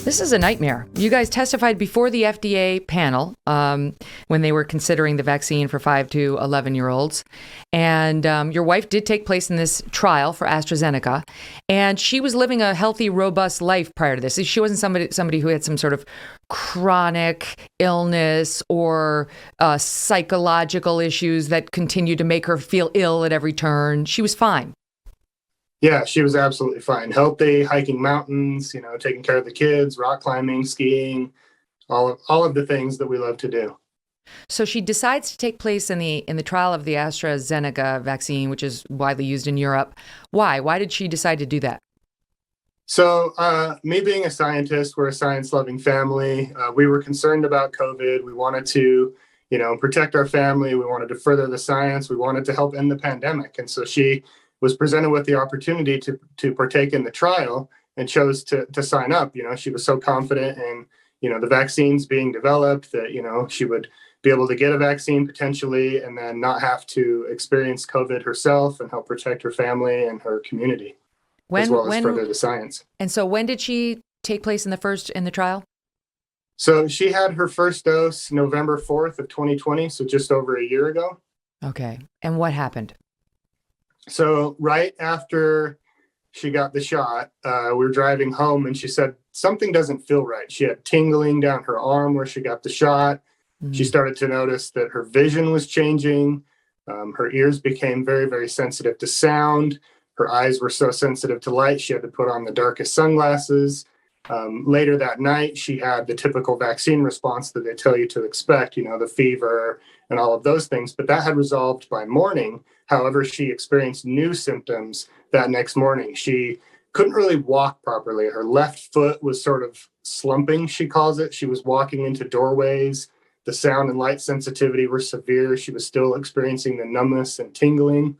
This is a nightmare. You guys testified before the FDA panel when they were considering the vaccine for 5 to 11-year-olds. And your wife did take place in this trial for AstraZeneca. And she was living a healthy, robust life prior to this. She wasn't somebody who had some sort of chronic illness or psychological issues that continued to make her feel ill at every turn. She was fine. Yeah, she was absolutely fine. Healthy, hiking mountains, taking care of the kids, rock climbing, skiing, all of the things that we love to do. So she decides to take place in the trial of the AstraZeneca vaccine, which is widely used in Europe. Why? Why did she decide to do that? So me being a scientist, we're a science-loving family. We were concerned about COVID. We wanted to, protect our family. We wanted to further the science. We wanted to help end the pandemic. And so she was presented with the opportunity to partake in the trial and chose to sign up. She was so confident in, the vaccines being developed that, she would be able to get a vaccine potentially and then not have to experience COVID herself and help protect her family and her community, as well as further the science. And so when did she take place in the trial? So she had her first dose November 4th of 2020, so just over a year ago. Okay. And what happened? So right after she got the shot, we were driving home and she said, something doesn't feel right. She had tingling down her arm where she got the shot. Mm-hmm. She started to notice that her vision was changing. Her ears became very, very sensitive to sound. Her eyes were so sensitive to light, she had to put on the darkest sunglasses. Later that night, she had the typical vaccine response that they tell you to expect, the fever and all of those things. But that had resolved by morning. However, she experienced new symptoms that next morning. She couldn't really walk properly. Her left foot was sort of slumping, she calls it. She was walking into doorways. The sound and light sensitivity were severe. She was still experiencing the numbness and tingling.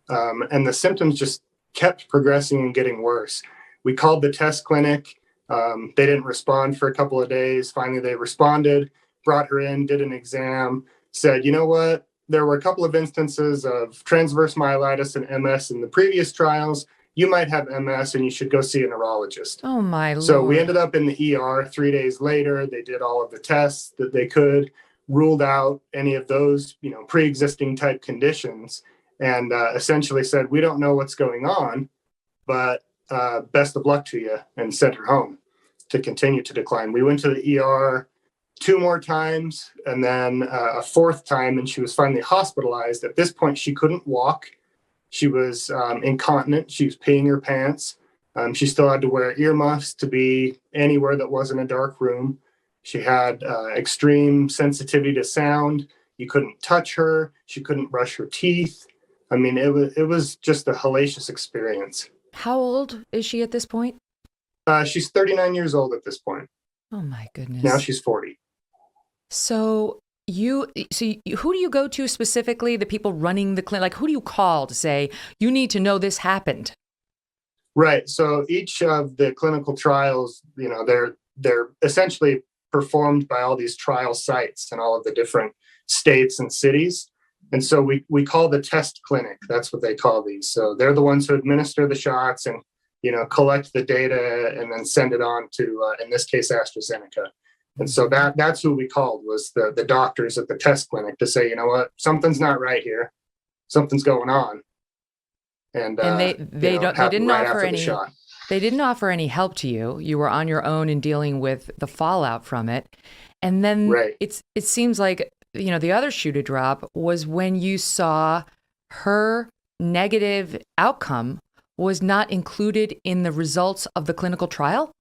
And the symptoms just kept progressing and getting worse. We called the test clinic. They didn't respond for a couple of days. Finally, they responded, brought her in, did an exam, said, you know what? There were a couple of instances of transverse myelitis and MS in the previous trials. You might have MS and you should go see a neurologist. Oh, my Lord. So we ended up in the ER 3 days later. They did all of the tests that they could, ruled out any of those, pre-existing type conditions, and essentially said, we don't know what's going on, but best of luck to you, and sent her home to continue to decline. We went to the ER 2 more times and then a 4th time, and she was finally hospitalized. At this point, she couldn't walk. She was incontinent. She was peeing her pants. She still had to wear earmuffs to be anywhere that wasn't a dark room. She had extreme sensitivity to sound. You couldn't touch her. She couldn't brush her teeth. I mean, it was just a hellacious experience. How old is she at this point? She's 39 years old at this point. Oh, my goodness. Now she's 40. So who do you go to specifically, the people running the clinic? Like, who do you call to say, you need to know this happened? Right. So each of the clinical trials, they're essentially performed by all these trial sites in all of the different states and cities. And so we call the test clinic. That's what they call these. So they're the ones who administer the shots and, collect the data and then send it on to, in this case, AstraZeneca. And so that's who we called, was the doctors at the test clinic, to say, you know what, something's not right here. Something's going on. And they didn't offer any help to you. You were on your own in dealing with the fallout from it. And then right. It seems like, the other shoe to drop was when you saw her negative outcome was not included in the results of the clinical trial?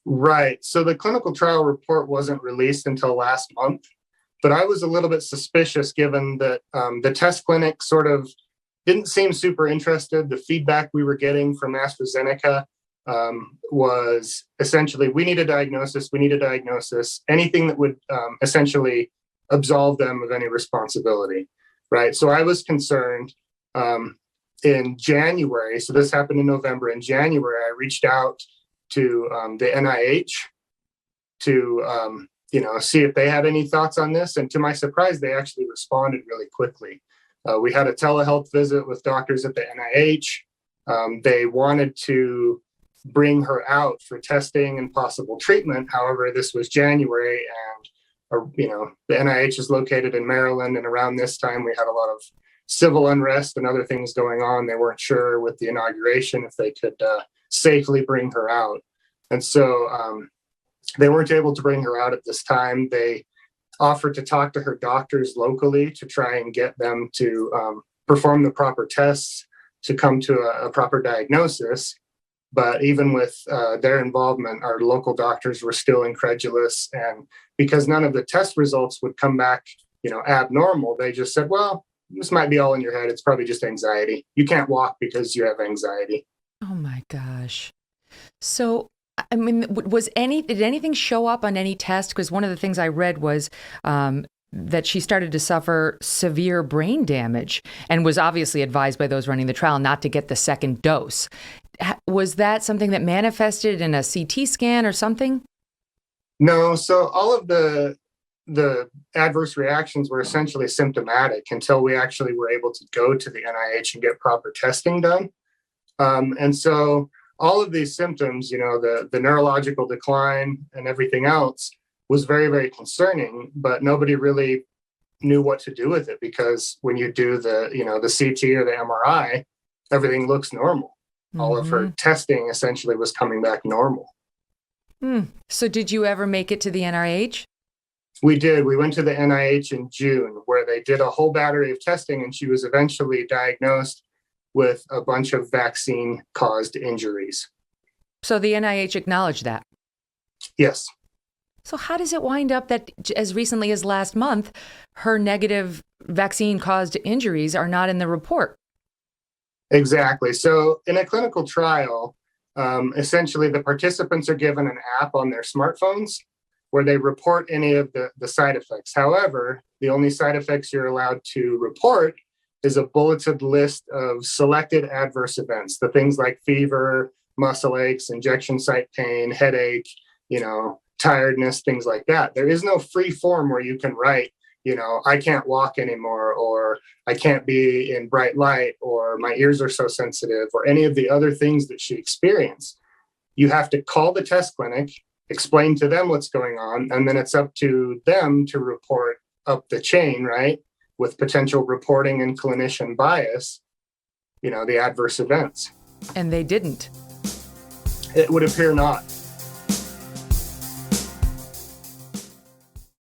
Right. So the clinical trial report wasn't released until last month, but I was a little bit suspicious given that the test clinic sort of didn't seem super interested. The feedback we were getting from AstraZeneca was essentially, we need a diagnosis. Anything that would essentially absolve them of any responsibility, right? So I was concerned in January. So this happened in November. In January, I reached out to the NIH to see if they had any thoughts on this. And to my surprise, they actually responded really quickly. We had a telehealth visit with doctors at the NIH. They wanted to bring her out for testing and possible treatment. However, this was January, and the NIH is located in Maryland, and around this time we had a lot of civil unrest and other things going on. They weren't sure with the inauguration if they could safely bring her out, and so they weren't able to bring her out at this time. They offered to talk to her doctors locally to try and get them to perform the proper tests to come to a proper diagnosis. But even with their involvement, our local doctors were still incredulous. And because none of the test results would come back, abnormal, they just said, well, this might be all in your head. It's probably just anxiety. You can't walk because you have anxiety. Oh my gosh. So, I mean, did anything show up on any test? Because one of the things I read was that she started to suffer severe brain damage and was obviously advised by those running the trial not to get the second dose. Was that something that manifested in a CT scan or something? No. So all of the adverse reactions were essentially symptomatic until we actually were able to go to the NIH and get proper testing done. And so all of these symptoms, the neurological decline and everything else was very, very concerning, but nobody really knew what to do with it, because when you do the CT or the MRI, everything looks normal. Mm-hmm. All of her testing essentially was coming back normal. So did you ever make it to the NIH? We did. We went to the NIH in June, where they did a whole battery of testing, and she was eventually diagnosed with a bunch of vaccine-caused injuries. So the NIH acknowledged that? Yes. So how does it wind up that as recently as last month, her negative vaccine-caused injuries are not in the report? Exactly. So in a clinical trial, essentially the participants are given an app on their smartphones where they report any of the side effects. However, the only side effects you're allowed to report is a bulleted list of selected adverse events, the things like fever, muscle aches, injection site pain, headache, tiredness, things like that. There is no free form where you can write, I can't walk anymore, or I can't be in bright light, or my ears are so sensitive, or any of the other things that she experienced. You have to call the test clinic, explain to them what's going on, and then it's up to them to report up the chain, right? With potential reporting and clinician bias, the adverse events. And they didn't. It would appear not.